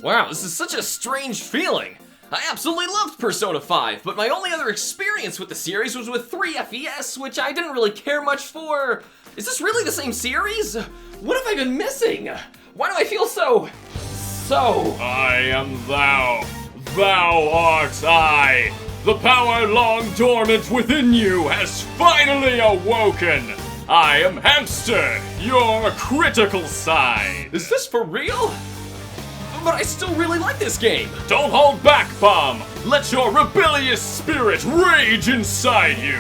Wow, this is such a strange feeling. I absolutely loved Persona 5, but my only other experience with the series was with 3FES, which I didn't really care much for. Is this really the same series? What have I been missing? Why do I feel so... I am thou. Thou art I. The power long dormant within you has finally awoken. I am Hamster, your critical side. Is this for real? But I still really like this game. Don't hold back, Bomb. Let your rebellious spirit rage inside you.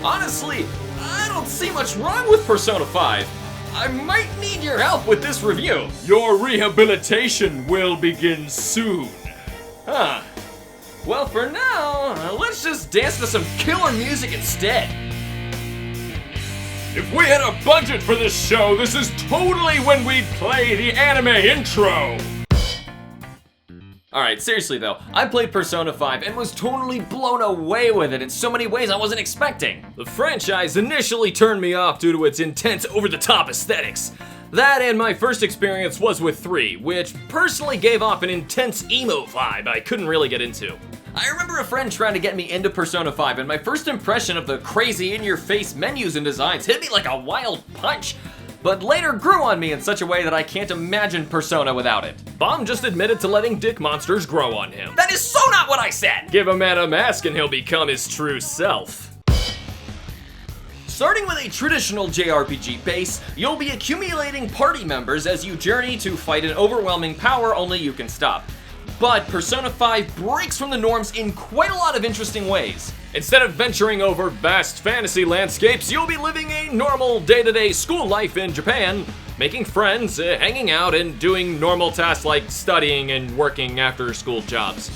Honestly, I don't see much wrong with Persona 5. I might need your help with this review. Your rehabilitation will begin soon. Huh. Well, for now, let's just dance to some killer music instead. If we had a budget for this show, this is totally when we'd play the anime intro. Alright, seriously though, I played Persona 5 and was totally blown away with it in so many ways I wasn't expecting. The franchise initially turned me off due to its intense over-the-top aesthetics. That and my first experience was with 3, which personally gave off an intense emo vibe I couldn't really get into. I remember a friend trying to get me into Persona 5 and my first impression of the crazy in-your-face menus and designs hit me like a wild punch, but later grew on me in such a way that I can't imagine Persona without it. Bomb just admitted to letting dick monsters grow on him. That is so not what I said! Give a man a mask and he'll become his true self. Starting with a traditional JRPG base, you'll be accumulating party members as you journey to fight an overwhelming power only you can stop. But Persona 5 breaks from the norms in quite a lot of interesting ways. Instead of venturing over vast fantasy landscapes, you'll be living a normal day-to-day school life in Japan, making friends, hanging out, and doing normal tasks like studying and working after-school jobs.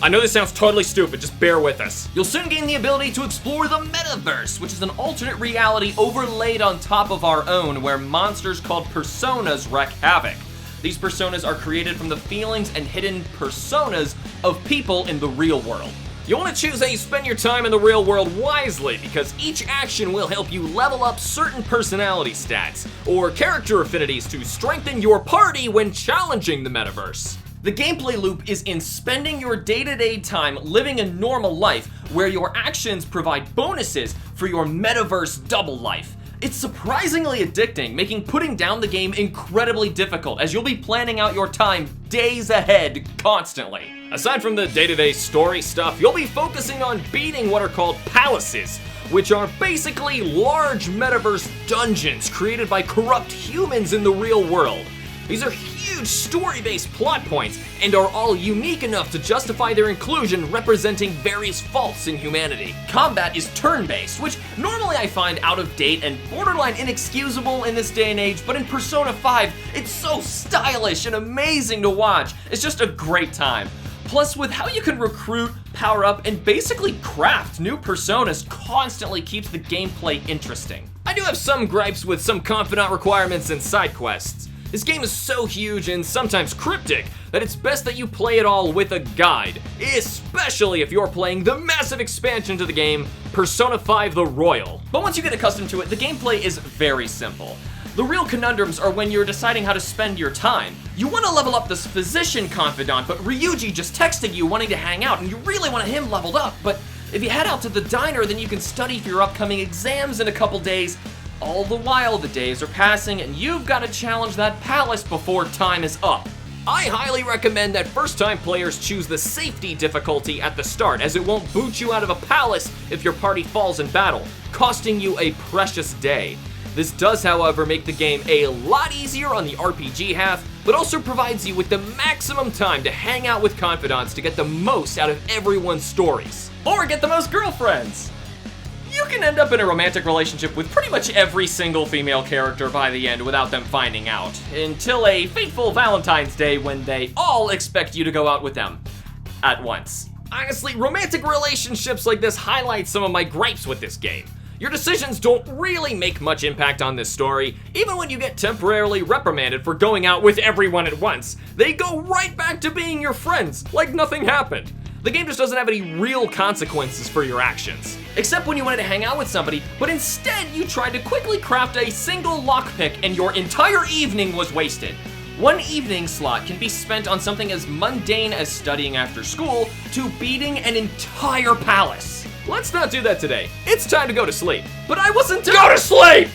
I know this sounds totally stupid, just bear with us. You'll soon gain the ability to explore the Metaverse, which is an alternate reality overlaid on top of our own, where monsters called personas wreak havoc. These personas are created from the feelings and hidden personas of people in the real world. You want to choose how you spend your time in the real world wisely, because each action will help you level up certain personality stats, or character affinities to strengthen your party when challenging the Metaverse. The gameplay loop is in spending your day-to-day time living a normal life, where your actions provide bonuses for your Metaverse double life. It's surprisingly addicting, making putting down the game incredibly difficult, as you'll be planning out your time days ahead constantly. Aside from the day-to-day story stuff, you'll be focusing on beating what are called palaces, which are basically large Metaverse dungeons created by corrupt humans in the real world. These are huge story-based plot points and are all unique enough to justify their inclusion, representing various faults in humanity. Combat is turn-based, which normally I find out of date and borderline inexcusable in this day and age, but in Persona 5, it's so stylish and amazing to watch. It's just a great time. Plus, with how you can recruit, power up, and basically craft new personas constantly keeps the gameplay interesting. I do have some gripes with some confidant requirements and side quests. This game is so huge and sometimes cryptic that it's best that you play it all with a guide, especially if you're playing the massive expansion to the game, Persona 5 The Royal. But once you get accustomed to it, the gameplay is very simple. The real conundrums are when you're deciding how to spend your time. You want to level up this physician confidant, but Ryuji just texted you wanting to hang out and you really want him leveled up, but if you head out to the diner, then you can study for your upcoming exams in a couple days. All the while the days are passing and you've got to challenge that palace before time is up. I highly recommend that first-time players choose the safety difficulty at the start, as it won't boot you out of a palace if your party falls in battle, costing you a precious day. This does, however, make the game a lot easier on the RPG half, but also provides you with the maximum time to hang out with confidants to get the most out of everyone's stories. Or get the most girlfriends! You can end up in a romantic relationship with pretty much every single female character by the end without them finding out, until a fateful Valentine's Day when they all expect you to go out with them at once. Honestly, romantic relationships like this highlight some of my gripes with this game. Your decisions don't really make much impact on this story. Even when you get temporarily reprimanded for going out with everyone at once, they go right back to being your friends, like nothing happened. The game just doesn't have any real consequences for your actions. Except when you wanted to hang out with somebody, but instead you tried to quickly craft a single lockpick and your entire evening was wasted. One evening slot can be spent on something as mundane as studying after school to beating an entire palace. Let's not do that today. It's time to go to sleep. But I wasn't done. Go to sleep!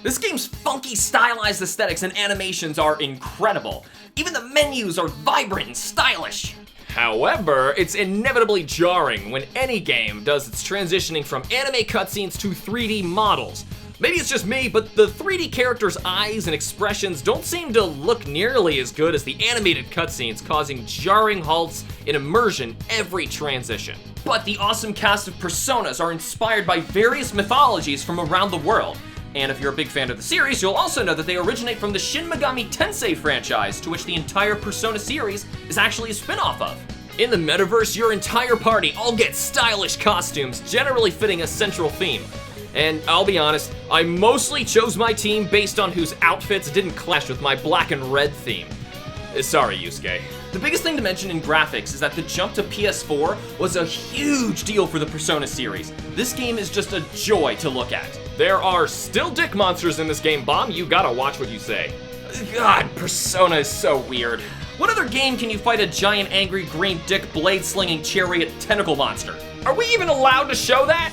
This game's funky, stylized aesthetics and animations are incredible. Even the menus are vibrant and stylish. However, it's inevitably jarring when any game does its transitioning from anime cutscenes to 3D models. Maybe it's just me, but the 3D characters' eyes and expressions don't seem to look nearly as good as the animated cutscenes, causing jarring halts in immersion every transition. But the awesome cast of personas are inspired by various mythologies from around the world. And if you're a big fan of the series, you'll also know that they originate from the Shin Megami Tensei franchise, to which the entire Persona series is actually a spin-off of. In the Metaverse, your entire party all gets stylish costumes, generally fitting a central theme. And I'll be honest, I mostly chose my team based on whose outfits didn't clash with my black and red theme. Sorry, Yusuke. The biggest thing to mention in graphics is that the jump to PS4 was a huge deal for the Persona series. This game is just a joy to look at. There are still dick monsters in this game, Bomb. You gotta watch what you say. God, Persona is so weird. What other game can you fight a giant angry green dick blade-slinging chariot tentacle monster? Are we even allowed to show that?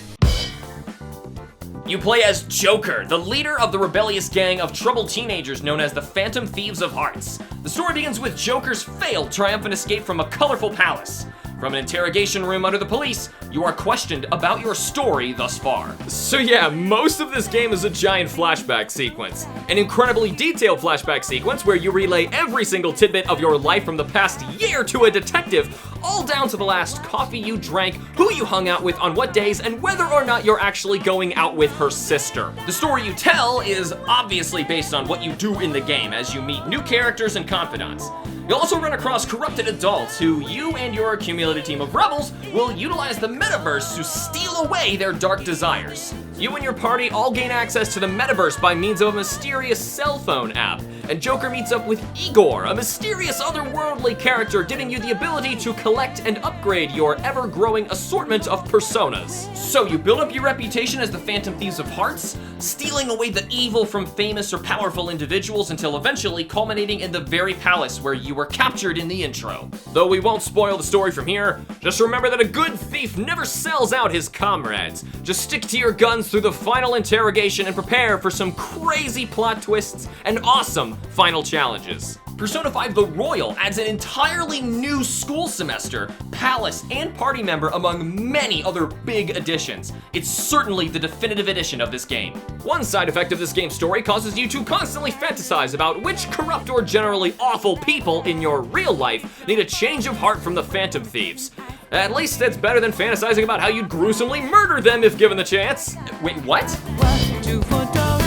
You play as Joker, the leader of the rebellious gang of troubled teenagers known as the Phantom Thieves of Hearts. The story begins with Joker's failed triumphant escape from a colorful palace. From an interrogation room under the police, you are questioned about your story thus far. So yeah, most of this game is a giant flashback sequence. An incredibly detailed flashback sequence where you relay every single tidbit of your life from the past year to a detective, all down to the last coffee you drank, who you hung out with on what days, and whether or not you're actually going out with her sister. The story you tell is obviously based on what you do in the game as you meet new characters and confidants. You'll also run across corrupted adults who you and your accumulated team of rebels will utilize the Metaverse to steal away their dark desires. You and your party all gain access to the Metaverse by means of a mysterious cell phone app, and Joker meets up with Igor, a mysterious otherworldly character giving you the ability to collect and upgrade your ever-growing assortment of personas. So you build up your reputation as the Phantom Thieves of Hearts, stealing away the evil from famous or powerful individuals until eventually culminating in the very palace where you were captured in the intro. Though we won't spoil the story from here, just remember that a good thief never sells out his comrades. Just stick to your guns through the final interrogation and prepare for some crazy plot twists and awesome final challenges. Persona 5 The Royal adds an entirely new school semester, palace, and party member among many other big additions. It's certainly the definitive edition of this game. One side effect of this game's story causes you to constantly fantasize about which corrupt or generally awful people in your real life need a change of heart from the Phantom Thieves. At least it's better than fantasizing about how you'd gruesomely murder them if given the chance. Wait, what? What you foretold,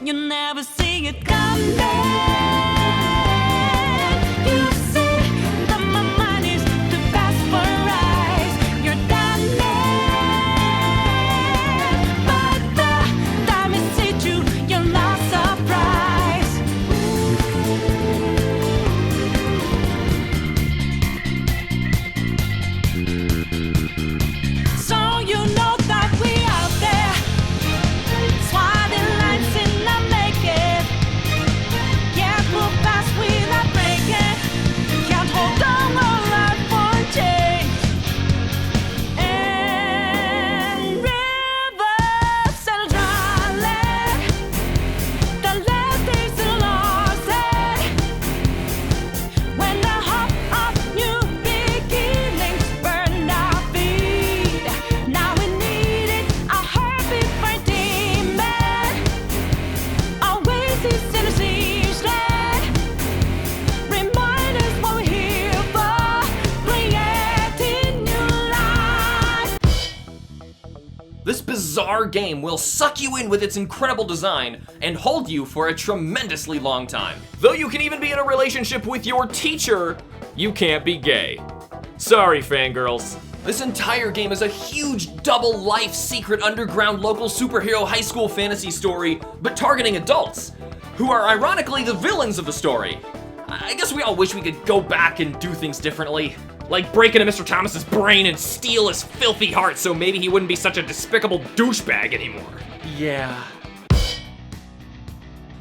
you never see it coming. You say that my mind is too fast for eyes. You're done but the time is hit you, you're not surprised. So you know that we out there, swatting lines in the making. Can't move fast without breaking. Can't hold on our life for change. And rivers and dry, the left is lost. When the hope of new beginnings burned our feet, now we need it, a heartbeat for demon. Always is in the season. Remind us what we're here for, creating new life. This bizarre game will suck you in with its incredible design and hold you for a tremendously long time. Though you can even be in a relationship with your teacher, you can't be gay. Sorry, fangirls. This entire game is a huge double life secret underground local superhero high school fantasy story, but targeting adults, who are ironically the villains of the story. I guess we all wish we could go back and do things differently. Like break into Mr. Thomas's brain and steal his filthy heart so maybe he wouldn't be such a despicable douchebag anymore. Yeah.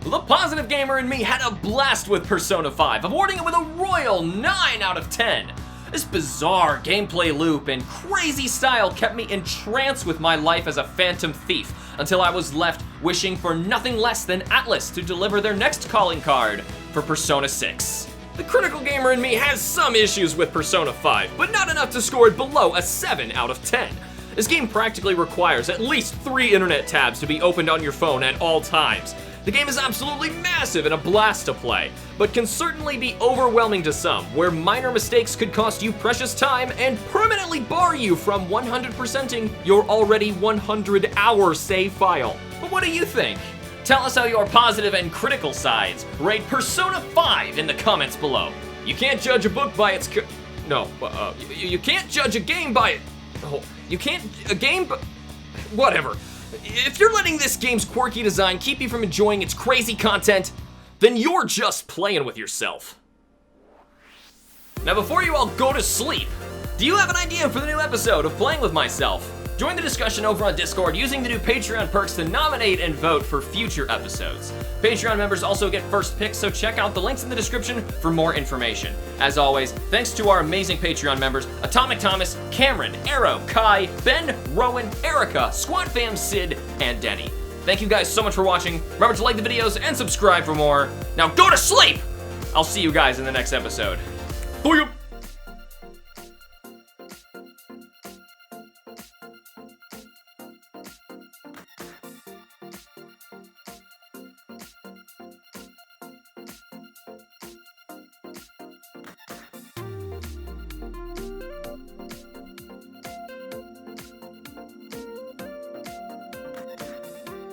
The positive gamer in me had a blast with Persona 5, awarding it with a royal 9 out of 10. This bizarre gameplay loop and crazy style kept me entranced with my life as a phantom thief until I was left wishing for nothing less than Atlas to deliver their next calling card for Persona 6. The critical gamer in me has some issues with Persona 5, but not enough to score it below a 7 out of 10. This game practically requires at least 3 internet tabs to be opened on your phone at all times. The game is absolutely massive and a blast to play, but can certainly be overwhelming to some, where minor mistakes could cost you precious time and permanently bar you from 100%ing your already 100-hour save file. But what do you think? Tell us how your positive and critical sides rate Persona 5 in the comments below. You can't judge a book by its you can't judge a game by it. Oh, you can't a game but whatever. If you're letting this game's quirky design keep you from enjoying its crazy content, then you're just playing with yourself. Now before you all go to sleep, do you have an idea for the new episode of Playing With Myself? Join the discussion over on Discord using the new Patreon perks to nominate and vote for future episodes. Patreon members also get first picks, so check out the links in the description for more information. As always, thanks to our amazing Patreon members, Atomic Thomas, Cameron, Arrow, Kai, Ben, Rowan, Erica, Squad Fam, Sid, and Denny. Thank you guys so much for watching. Remember to like the videos and subscribe for more. Now go to sleep! I'll see you guys in the next episode. Booyah!